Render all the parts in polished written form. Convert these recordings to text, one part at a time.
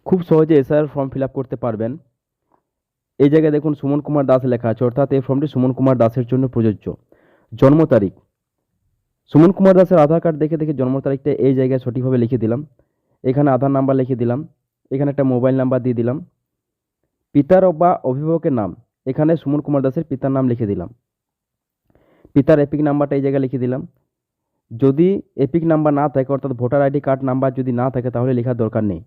খুব সহজে SIR form fill up করতে পারবেন। এই জায়গায় দেখুন সুমন কুমার দাস লেখা আছে, অর্থাৎ এই ফর্মটি সুমন কুমার দাসের জন্য প্রযোজ্য। জন্ম তারিখ, সুমন কুমার দাসের আধার কার্ড দেখে দেখে জন্ম তারিখটা এই জায়গায় সঠিকভাবে লিখে দিলাম। এখানে আধার নাম্বার লিখে দিলাম, এখানে একটা মোবাইল নাম্বার দিয়ে দিলাম। পিতার বা অভিভাবকের নাম, এখানে সুমন কুমার দাসের পিতার নাম লিখে দিলাম। পিতার এপিক নাম্বারটা এই জায়গায় লিখে দিলাম। যদি এপিক নাম্বার না থাকে, অর্থাৎ ভোটার আইডি কার্ড নাম্বার যদি না থাকে, তাহলে লেখার দরকার নেই।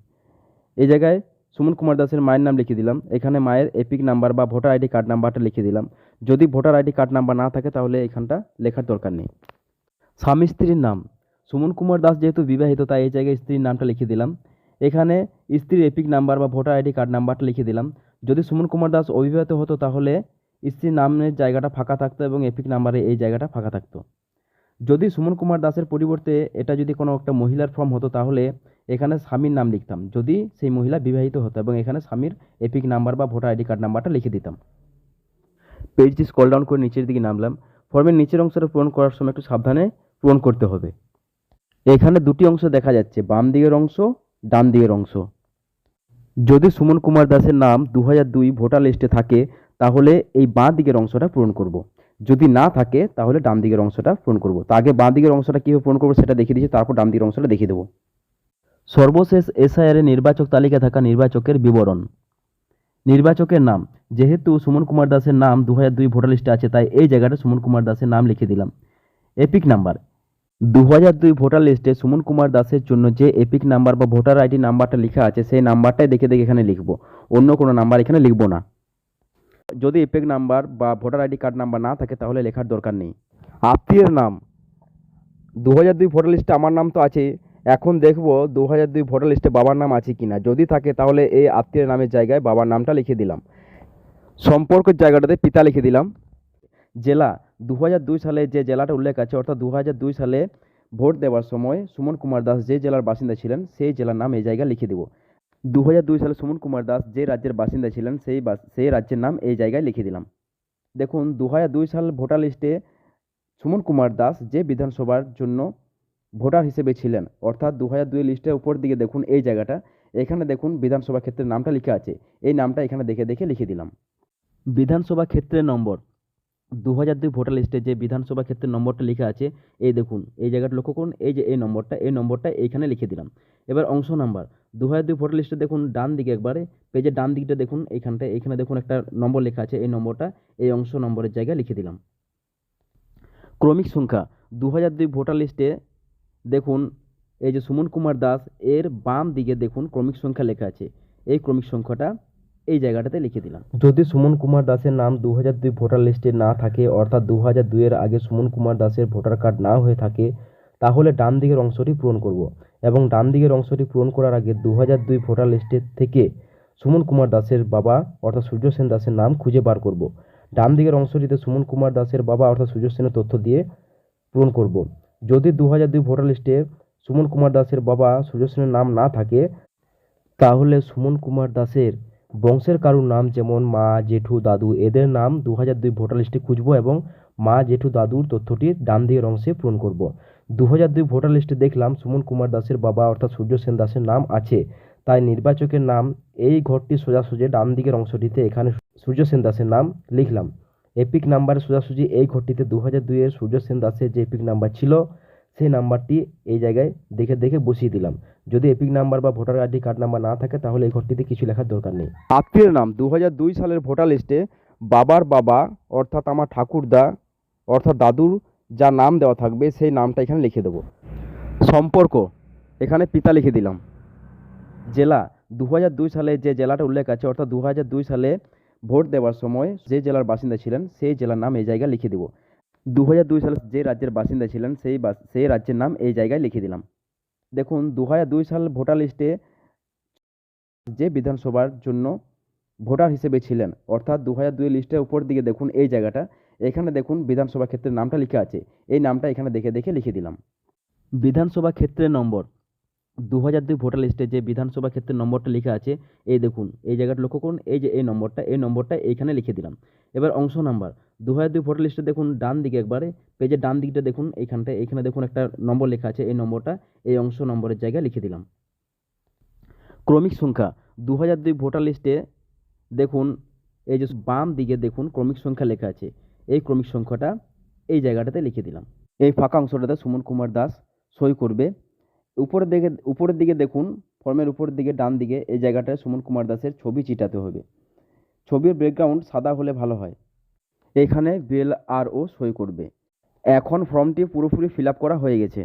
এই জায়গায় সুমন কুমার দাসের মায়ের নাম লিখে দিলাম, এখানে মায়ের এপিক নাম্বার বা ভোটার আইডি কার্ড নাম্বারটা লিখে দিলাম। যদি ভোটার আইডি কার্ড নাম্বার না থাকে, তাহলে এখানটা লেখার দরকার নেই। স্বামী স্ত্রীর নাম, সুমন কুমার দাস যেহেতু বিবাহিত, তাই এই জায়গায় স্ত্রীর নামটা লিখে দিলাম। এখানে স্ত্রীর এপিক নাম্বার বা ভোটার আইডি কার্ড নাম্বারটা লিখে দিলাম। যদি সুমন কুমার দাস অবিবাহিত হতো, তাহলে স্ত্রীর নামের জায়গাটা ফাঁকা থাকতো এবং এপিক নাম্বারে এই জায়গাটা ফাঁকা থাকতো। যদি সুমন কুমার দাসের পরিবর্তে এটা যদি কোনো একটা মহিলার ফর্ম হতো, তাহলে এখানে স্বামীর নাম লিখতাম, যদি সেই মহিলা বিবাহিত হতো, এবং এখানে স্বামীর এপিক নাম্বার বা ভোটার আইডি কার্ড নাম্বারটা লিখে দিতাম। পেজটি স্ক্রল ডাউন করে নিচের দিকে নামলাম। ফর্মের নিচের অংশটা পূরণ করার সময় একটু সাবধানে পূরণ করতে হবে। এখানে দুটি অংশ দেখা যাচ্ছে, বাম দিকের অংশ, ডান দিকের অংশ। যদি সুমন কুমার দাসের নাম 2002 ভোটার লিস্টে থাকে, তাহলে এই বাঁ দিকের অংশটা পূরণ করব। যদি না থাকে, তাহলে ডান দিকের অংশটা পূরণ করব। তো আগে বাঁ দিকের অংশটা কীভাবে পূরণ করবো সেটা দেখিয়ে দিচ্ছি, তারপর ডান দিকের অংশটা দেখিয়ে দেবো। সর্বশেষ এসআইআর এর নির্বাচক তালিকায় থাকা নির্বাচকের বিবরণ। নির্বাচকের নাম, যেহেতু সুমন কুমার দাসের নাম 2002 ভোটার লিস্টে আছে, তাই এই জায়গাটা সুমন কুমার দাসের নাম লিখে দিলাম। এপিক নাম্বার, 2002 ভোটার লিস্টে সুমন কুমার দাসের জন্য যে এপিক নাম্বার বা ভোটার আইডি নাম্বারটা লেখা আছে, সেই নাম্বারটাই দেখে দেখে এখানে লিখবো, অন্য কোনো নাম্বার এখানে লিখবো না। যদি এপিক নাম্বার বা ভোটার আইডি কার্ড নাম্বার না থাকে, তাহলে লেখার দরকার নেই। আত্মীয়ের নাম, 2002 ভোটার লিস্টে আমার নাম তো আছে, এখন দেখবো 2002 ভোটার লিস্টে বাবার নাম আছে কিনা। যদি থাকে, তাহলে এই আত্মীয়ের নামের জায়গায় বাবার নামটা লিখে দিলাম। সম্পর্কের জায়গাটাতে পিতা লিখে দিলাম। জেলা, 2002 সালে যে জেলাটা উল্লেখ আছে, অর্থাৎ 2002 সালে ভোট দেওয়ার সময় সুমন কুমার দাস যে জেলার বাসিন্দা ছিলেন, সেই জেলার নাম এই জায়গায় লিখে দেব। 2002 সালে সুমন কুমার দাস যে রাজ্যের বাসিন্দা ছিলেন, সেই রাজ্যের নাম এই জায়গায় লিখে দিলাম। দেখুন 2002 সাল ভোটার লিস্টে সুমন কুমার দাস যে বিধানসভার জন্য ভোটার হিসেবে ছিলেন, অর্থাৎ 2002 লিস্টের উপর দিকে দেখুন এই জায়গাটা, এখানে দেখুন বিধানসভা ক্ষেত্রের নামটা লেখা আছে, এই নামটা এখানে দেখে দেখে লিখে দিলাম। বিধানসভা ক্ষেত্রের নম্বর, 2002 ভোটার লিস্টে যে বিধানসভা ক্ষেত্রের নম্বরটা লেখা আছে, এই দেখুন এই জায়গাটা লক্ষ্য করুন, এই যে এই নম্বরটা এইখানে লিখে দিলাম। এবার অংশ নাম্বার, 2002 ভোটার লিস্টে দেখুন ডান দিকে একবারে, পেজের ডান দিকটা দেখুন, এখানে দেখুন একটা নম্বর লেখা আছে, এই নম্বরটা এই অংশ নম্বরের জায়গায় লিখে দিলাম। ক্রমিক সংখ্যা, 2002 ভোটার লিস্টে দেখুন এই যে সুমন কুমার দাস, এর বাম দিকে দেখুন ক্রমিক সংখ্যা লেখা আছে, এই ক্রমিক সংখ্যাটা এই জায়গাটাতে লিখে দিলাম। যদি সুমন কুমার দাসের নাম 2002 ভোটার লিস্টে না থাকে, অর্থাৎ 2002 এর আগে সুমন কুমার দাসের ভোটার কার্ড না হয়ে থাকে, তাহলে ডান দিকের অংশটি পূরণ করব, এবং ডান দিকের অংশটি পূরণ করার আগে 2002 ভোটার লিস্টের থেকে সুমন কুমার দাসের বাবা অর্থাৎ সূর্য সেন দাসের নাম খুঁজে বার করব। ডান দিকের অংশটিতে সুমন কুমার দাসের বাবা অর্থাৎ সূর্য সেনের তথ্য দিয়ে পূরণ করব। যদি 2002 ভোটার লিস্টে সুমন কুমার দাসের বাবা সূর্য সেনের নাম না থাকে, তাহলে সুমন কুমার দাসের বংশের কারুর নাম, যেমন মা, জেঠু, দাদু, এদের নাম 2002 ভোটার লিস্টে খুঁজবো এবং মা, জেঠু, দাদুর তথ্যটি ডান দিকের অংশে পূরণ করব। 2002 ভোটার লিস্টে দেখলাম সুমন কুমার দাসের বাবা অর্থাৎ সূর্য সেন দাসের নাম আছে, তাই নির্বাচকের নাম এই ঘরটি সোজাসুজি ডান দিকের অংশটিতে এখানে সূর্য সেন দাসের নাম লিখলাম। এপিক নাম্বারের সোজাসুজি এই ঘরটিতে 2002 এর সূর্য সেন দাসের যে এপিক নাম্বার ছিল, সেই নাম্বারটি এই জায়গায় দেখে দেখে বসিয়ে দিলাম। যদি এপিক নাম্বার বা ভোটার আইডি কার্ড নাম্বার না থাকে, তাহলে এই ঘরটিতে কিছু লেখার দরকার নেই। আত্মীয়ের নাম, 2002 সালের ভোটার লিস্টে বাবার বাবা অর্থাৎ আমার ঠাকুরদা অর্থাৎ দাদুর যা নাম দেওয়া থাকবে, সেই নামটা এখানে লিখে দেবো। সম্পর্ক, এখানে পিতা লিখে দিলাম। জেলা, 2002 সালে যে জেলাটা উল্লেখ আছে, অর্থাৎ 2002 সালে ভোট দেওয়ার সময় যে জেলার বাসিন্দা ছিলেন, সেই জেলার নাম এই জায়গায় লিখে দেব। 2002 সালে যে রাজ্যের বাসিন্দা ছিলেন, সেই রাজ্যের নাম এই জায়গায় লিখে দিলাম। দেখুন 2002 সাল ভোটার লিস্টে যে বিধানসভার জন্য ভোটার হিসেবে ছিলেন, অর্থাৎ 2002 লিস্টের উপর দিকে দেখুন এই জায়গাটা, এখানে দেখুন বিধানসভা ক্ষেত্রের নামটা লেখা আছে, এই নামটা এখানে দেখে দেখে লিখে দিলাম। বিধানসভা ক্ষেত্রের নম্বর, 2002 ভোটার লিস্টে যে বিধানসভা ক্ষেত্রের নম্বরটা লেখা আছে, এই দেখুন এই জায়গাটা লক্ষ্য করুন, এই যে এই নম্বরটা এইখানে লিখে দিলাম। এবার অংশ নাম্বার, 2002 ভোটার লিস্টে দেখুন ডান দিকে একবারে, পেজের ডান দিকটা দেখুন, এখানে দেখুন একটা নম্বর লেখা আছে, এই নম্বরটা এই অংশ নম্বরের জায়গায় লিখে দিলাম। ক্রমিক সংখ্যা, 2002 ভোটার লিস্টে দেখুন এই যে বাম দিকে দেখুন ক্রমিক সংখ্যা লেখা আছে, এই ক্রমিক সংখ্যাটা এই জায়গাটাতে লিখে দিলাম। এই ফাঁকা অংশটাতে সুমন কুমার দাস সই করবে। উপরের দিকে দেখুন, ফর্মের উপরের দিকে ডান দিকে এই জায়গাটায় সুমন কুমার দাসের ছবি চিটাতে হবে। ছবির ব্যাকগ্রাউন্ড সাদা হলে ভালো হয়। এখানে বিএলআরও সই করবে। এখন ফর্মটি পুরোপুরি ফিল আপ করা হয়ে গেছে।